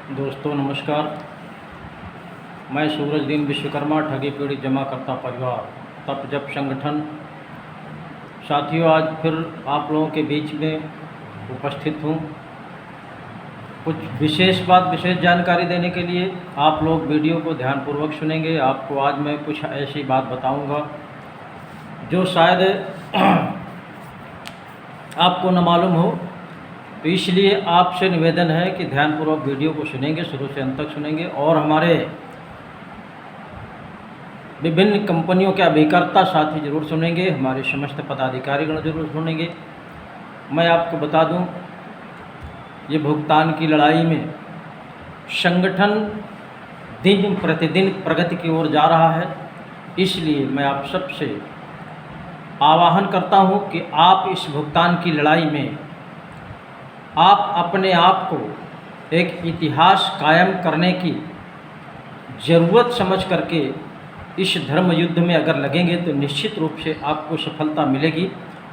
दोस्तों नमस्कार। मैं सूरजदीन विश्वकर्मा ठगी पीड़ित जमाकर्ता परिवार तप जप संगठन। साथियों, आज फिर आप लोगों के बीच में उपस्थित हूँ कुछ विशेष जानकारी देने के लिए। आप लोग वीडियो को ध्यानपूर्वक सुनेंगे। आपको आज मैं कुछ ऐसी बात बताऊंगा जो शायद आपको न मालूम हो, तो इसलिए आपसे निवेदन है कि ध्यानपूर्वक वीडियो को सुनेंगे, शुरू से अंत तक सुनेंगे और हमारे विभिन्न कंपनियों के अभिकर्ता साथी जरूर सुनेंगे, हमारे समस्त पदाधिकारीगण जरूर सुनेंगे। मैं आपको बता दूं, ये भुगतान की लड़ाई में संगठन दिन प्रतिदिन प्रगति की ओर जा रहा है। इसलिए मैं आप सबसे आह्वान करता हूं कि आप इस भुगतान की लड़ाई में आप अपने आप को एक इतिहास कायम करने की ज़रूरत समझ करके इस धर्म युद्ध में अगर लगेंगे तो निश्चित रूप से आपको सफलता मिलेगी।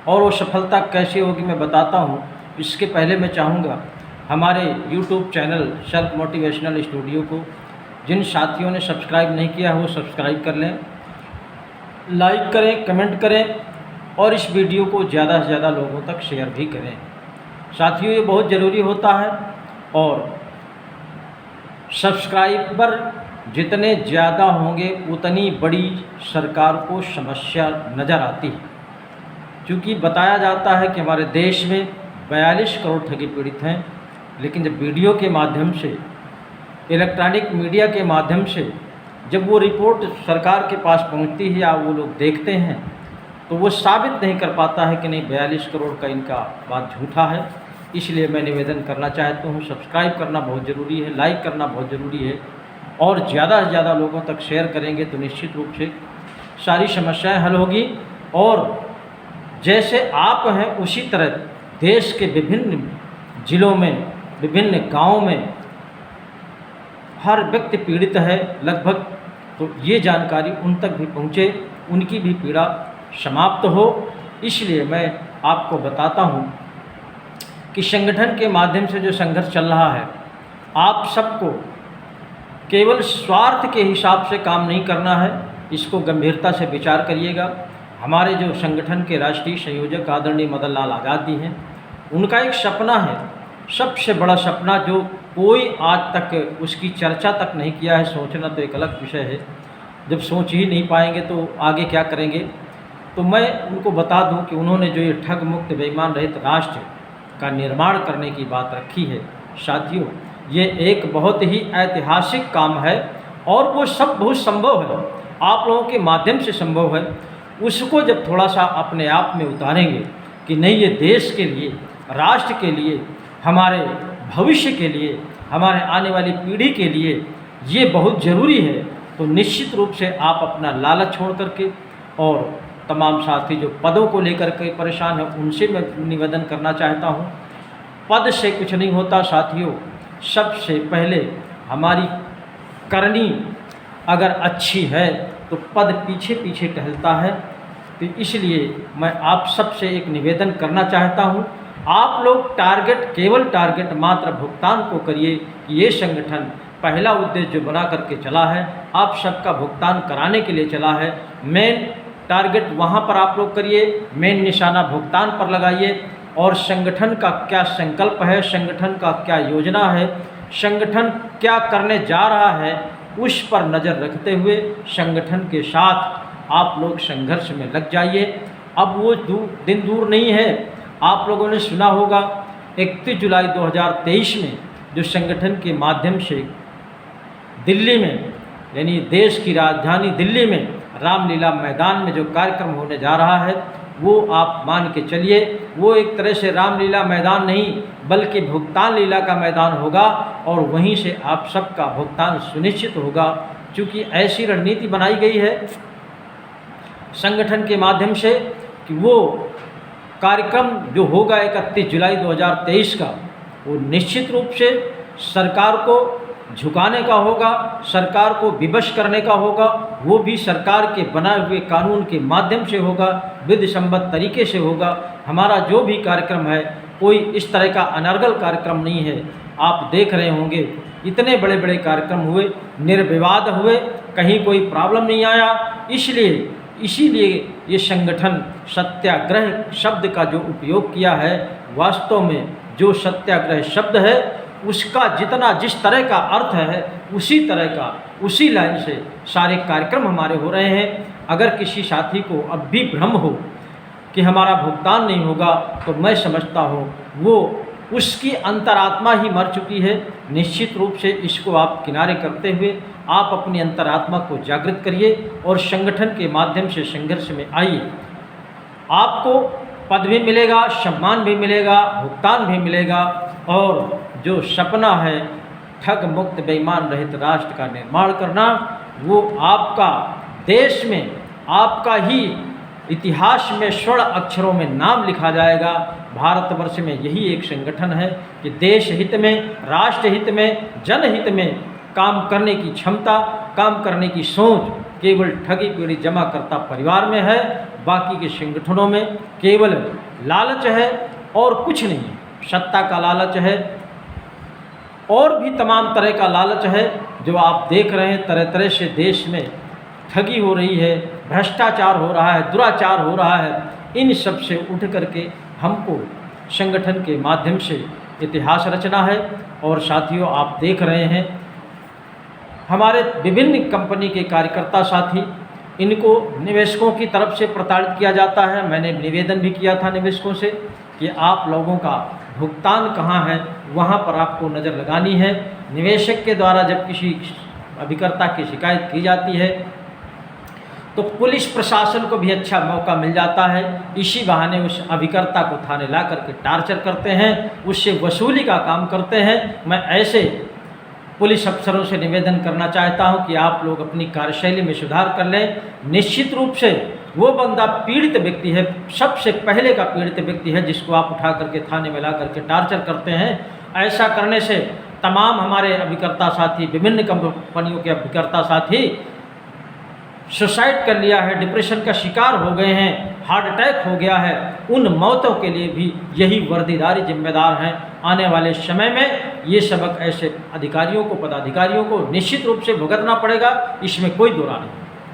और वो सफलता कैसे होगी मैं बताता हूँ। इसके पहले मैं चाहूँगा हमारे YouTube channel self motivational studio को जिन साथियों ने सब्सक्राइब नहीं किया वो सब्सक्राइब कर लें, लाइक करें, कमेंट करें और इस वीडियो को ज़्यादा से ज़्यादा लोगों तक शेयर भी करें। साथियों, ये बहुत ज़रूरी होता है और सब्सक्राइबर जितने ज़्यादा होंगे उतनी बड़ी सरकार को समस्या नज़र आती है। क्योंकि बताया जाता है कि हमारे देश में 42 करोड़ ठगी पीड़ित हैं, लेकिन जब वीडियो के माध्यम से, इलेक्ट्रॉनिक मीडिया के माध्यम से जब वो रिपोर्ट सरकार के पास पहुंचती है या वो लोग देखते हैं तो वो साबित नहीं कर पाता है कि नहीं 42 करोड़ का इनका बात झूठा है। इसलिए मैं निवेदन करना चाहता हूँ, सब्सक्राइब करना बहुत ज़रूरी है, लाइक करना बहुत ज़रूरी है और ज़्यादा से ज़्यादा लोगों तक शेयर करेंगे तो निश्चित रूप से सारी समस्याएं हल होगी। और जैसे आप हैं उसी तरह देश के विभिन्न ज़िलों में, विभिन्न गाँव में हर व्यक्ति पीड़ित है लगभग, तो ये जानकारी उन तक भी पहुँचे, उनकी भी पीड़ा समाप्त हो। इसलिए मैं आपको बताता हूँ कि संगठन के माध्यम से जो संघर्ष चल रहा है, आप सबको केवल स्वार्थ के हिसाब से काम नहीं करना है, इसको गंभीरता से विचार करिएगा। हमारे जो संगठन के राष्ट्रीय संयोजक आदरणीय मदन लाल आज़ाद जी हैं, उनका एक सपना है, सबसे बड़ा सपना जो कोई आज तक उसकी चर्चा तक नहीं किया है। सोचना तो एक अलग विषय है, जब सोच ही नहीं पाएंगे तो आगे क्या करेंगे। तो मैं उनको बता दूं कि उन्होंने जो ये ठग मुक्त बेईमान रहित राष्ट्र का निर्माण करने की बात रखी है, साथियों ये एक बहुत ही ऐतिहासिक काम है और वो सब बहुत संभव है, आप लोगों के माध्यम से संभव है। उसको जब थोड़ा सा अपने आप में उतारेंगे कि नहीं, ये देश के लिए, राष्ट्र के लिए, हमारे भविष्य के लिए, हमारे आने वाली पीढ़ी के लिए ये बहुत ज़रूरी है, तो निश्चित रूप से आप अपना लालच छोड़ करके, और तमाम साथी जो पदों को लेकर के परेशान हैं उनसे मैं निवेदन करना चाहता हूं, पद से कुछ नहीं होता साथियों। सबसे पहले हमारी करनी अगर अच्छी है तो पद पीछे पीछे टहलता है। तो इसलिए मैं आप सबसे एक निवेदन करना चाहता हूं, आप लोग केवल टारगेट मात्र भुगतान को करिए कि ये संगठन पहला उद्देश्य जो बना करके चला है, आप सबका भुगतान कराने के लिए चला है। मेन टारगेट वहाँ पर आप लोग करिए, मेन निशाना भुगतान पर लगाइए और संगठन का क्या संकल्प है, संगठन का क्या योजना है, संगठन क्या करने जा रहा है, उस पर नज़र रखते हुए संगठन के साथ आप लोग संघर्ष में लग जाइए। अब वो दिन दूर नहीं है। आप लोगों ने सुना होगा 31 जुलाई 2023 में जो संगठन के माध्यम से दिल्ली में, यानी देश की राजधानी दिल्ली में रामलीला मैदान में जो कार्यक्रम होने जा रहा है, वो आप मान के चलिए वो एक तरह से रामलीला मैदान नहीं बल्कि भुगतान लीला का मैदान होगा और वहीं से आप सबका भुगतान सुनिश्चित होगा। क्योंकि ऐसी रणनीति बनाई गई है संगठन के माध्यम से कि वो कार्यक्रम जो होगा 31 जुलाई 2023 का, वो निश्चित रूप से सरकार को झुकाने का होगा, सरकार को विवश करने का होगा, वो भी सरकार के बनाए हुए कानून के माध्यम से होगा, विधि सम्मत तरीके से होगा। हमारा जो भी कार्यक्रम है कोई इस तरह का अनर्गल कार्यक्रम नहीं है। आप देख रहे होंगे इतने बड़े बड़े कार्यक्रम हुए, निर्विवाद हुए, कहीं कोई प्रॉब्लम नहीं आया। इसीलिए ये संगठन सत्याग्रह शब्द का जो उपयोग किया है, वास्तव में जो सत्याग्रह शब्द है उसका जितना जिस तरह का अर्थ है उसी तरह का उसी लाइन से सारे कार्यक्रम हमारे हो रहे हैं। अगर किसी साथी को अब भी भ्रम हो कि हमारा भुगतान नहीं होगा, तो मैं समझता हूँ वो उसकी अंतरात्मा ही मर चुकी है। निश्चित रूप से इसको आप किनारे करते हुए आप अपनी अंतरात्मा को जागृत करिए और संगठन के माध्यम से संघर्ष में आइए। आपको पद भी मिलेगा, सम्मान भी मिलेगा, भुगतान भी मिलेगा, और जो सपना है ठग मुक्त बेईमान रहित राष्ट्र का निर्माण करना, वो आपका देश में आपका ही इतिहास में स्वर्ण अक्षरों में नाम लिखा जाएगा। भारतवर्ष में यही एक संगठन है कि देश हित में, राष्ट्र हित में, जनहित में काम करने की क्षमता, काम करने की सोच केवल ठगी पीढ़ी जमा करता परिवार में है। बाकी के संगठनों में केवल लालच है और कुछ नहीं है। सत्ता का लालच है और भी तमाम तरह का लालच है जो आप देख रहे हैं। तरह तरह से देश में ठगी हो रही है, भ्रष्टाचार हो रहा है, दुराचार हो रहा है। इन सब से उठ करके हमको संगठन के माध्यम से इतिहास रचना है। और साथियों, आप देख रहे हैं हमारे विभिन्न कंपनी के कार्यकर्ता साथी, इनको निवेशकों की तरफ से प्रताड़ित किया जाता है। मैंने निवेदन भी किया था निवेशकों से कि आप लोगों का भुगतान कहाँ है, वहाँ पर आपको नज़र लगानी है। निवेशक के द्वारा जब किसी अभिकर्ता की शिकायत की जाती है तो पुलिस प्रशासन को भी अच्छा मौका मिल जाता है। इसी बहाने उस अभिकर्ता को थाने ला करके टार्चर करते हैं, उससे वसूली का काम करते हैं। मैं ऐसे पुलिस अफसरों से निवेदन करना चाहता हूं कि आप लोग अपनी कार्यशैली में सुधार कर लें। निश्चित रूप से वो बंदा पीड़ित व्यक्ति है, सबसे पहले का पीड़ित व्यक्ति है, जिसको आप उठा करके थाने में ला करके टार्चर करते हैं। ऐसा करने से तमाम हमारे अभिकर्ता साथी, विभिन्न कंपनियों के अभिकर्ता साथी सुसाइड कर लिया है, डिप्रेशन का शिकार हो गए हैं, हार्ट अटैक हो गया है। उन मौतों के लिए भी यही वर्दीधारी जिम्मेदार हैं। आने वाले समय में ये सबक ऐसे अधिकारियों को, पदाधिकारियों को निश्चित रूप से भुगतना पड़ेगा, इसमें कोई दो राय नहीं।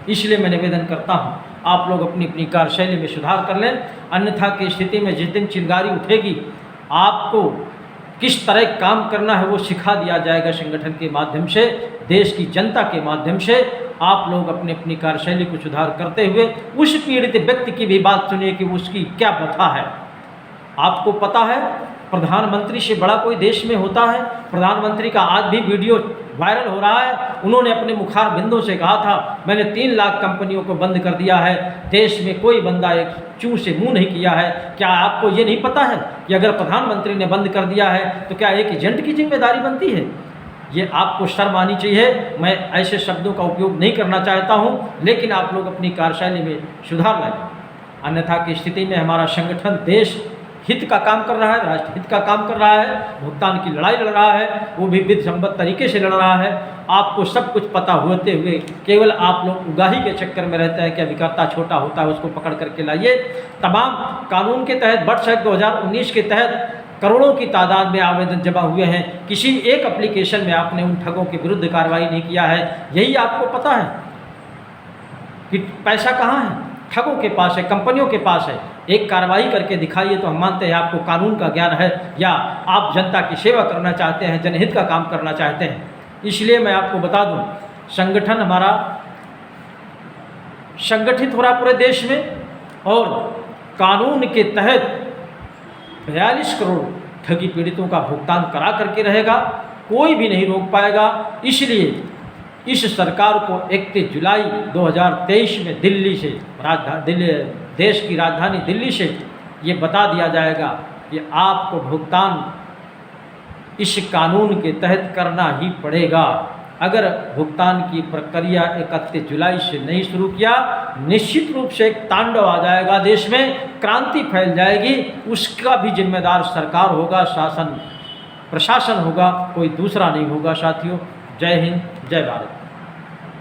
इसलिए मैं निवेदन करता हूँ आप लोग अपनी अपनी कार्यशैली में सुधार कर लें, अन्यथा की स्थिति में जिस दिन चिंगारी उठेगी आपको किस तरह काम करना है वो सिखा दिया जाएगा संगठन के माध्यम से, देश की जनता के माध्यम से। आप लोग अपनी अपनी कार्यशैली को सुधार करते हुए उस पीड़ित व्यक्ति की भी बात सुनिए कि उसकी क्या व्यथा है। आपको पता है प्रधानमंत्री से बड़ा कोई देश में होता है? प्रधानमंत्री का आज भी वीडियो वायरल हो रहा है। उन्होंने अपने मुखार बिंदु से कहा था मैंने 3 लाख कंपनियों को बंद कर दिया है, देश में कोई बंदा एक चूं से मुंह नहीं किया है। क्या आपको ये नहीं पता है कि अगर प्रधानमंत्री ने बंद कर दिया है तो क्या एक एजेंट की जिम्मेदारी बनती है? ये आपको शर्म आनी चाहिए। मैं ऐसे शब्दों का उपयोग नहीं करना चाहता हूँ, लेकिन आप लोग अपनी कार्यशैली में सुधार लाएं, अन्यथा की स्थिति में हमारा संगठन देश हित का काम कर रहा है, राष्ट्र हित का काम कर रहा है, भुगतान की लड़ाई लड़ रहा है, वो भी विधिसम्मत तरीके से लड़ रहा है। आपको सब कुछ पता होते हुए केवल आप लोग उगाही के चक्कर में रहते हैं कि अभिकर्ता छोटा होता है उसको पकड़ करके लाइए। तमाम कानून के तहत वर्ष 2019 के तहत करोड़ों की तादाद में आवेदन जमा हुए हैं। किसी एक एप्लीकेशन में आपने उन ठगों के विरुद्ध कार्रवाई नहीं किया है। यही आपको पता है कि पैसा कहाँ है? ठगों के पास है, कंपनियों के पास है। एक कार्रवाई करके दिखाइए तो हम मानते हैं आपको कानून का ज्ञान है, या आप जनता की सेवा करना चाहते हैं, जनहित का काम करना चाहते हैं। इसलिए मैं आपको बता दूं, संगठन हमारा संगठित हो रहा पूरे देश में, और कानून के तहत 42 करोड़ ठगी पीड़ितों का भुगतान करा करके रहेगा, कोई भी नहीं रोक पाएगा। इसलिए इस सरकार को 31 जुलाई 2023 में दिल्ली से, देश की राजधानी दिल्ली से ये बता दिया जाएगा कि आपको भुगतान इस कानून के तहत करना ही पड़ेगा। अगर भुगतान की प्रक्रिया 31 जुलाई से नहीं शुरू किया, निश्चित रूप से एक तांडव आ जाएगा, देश में क्रांति फैल जाएगी। उसका भी जिम्मेदार सरकार होगा, शासन प्रशासन होगा, कोई दूसरा नहीं होगा। साथियों, जय हिंद, जय भारत।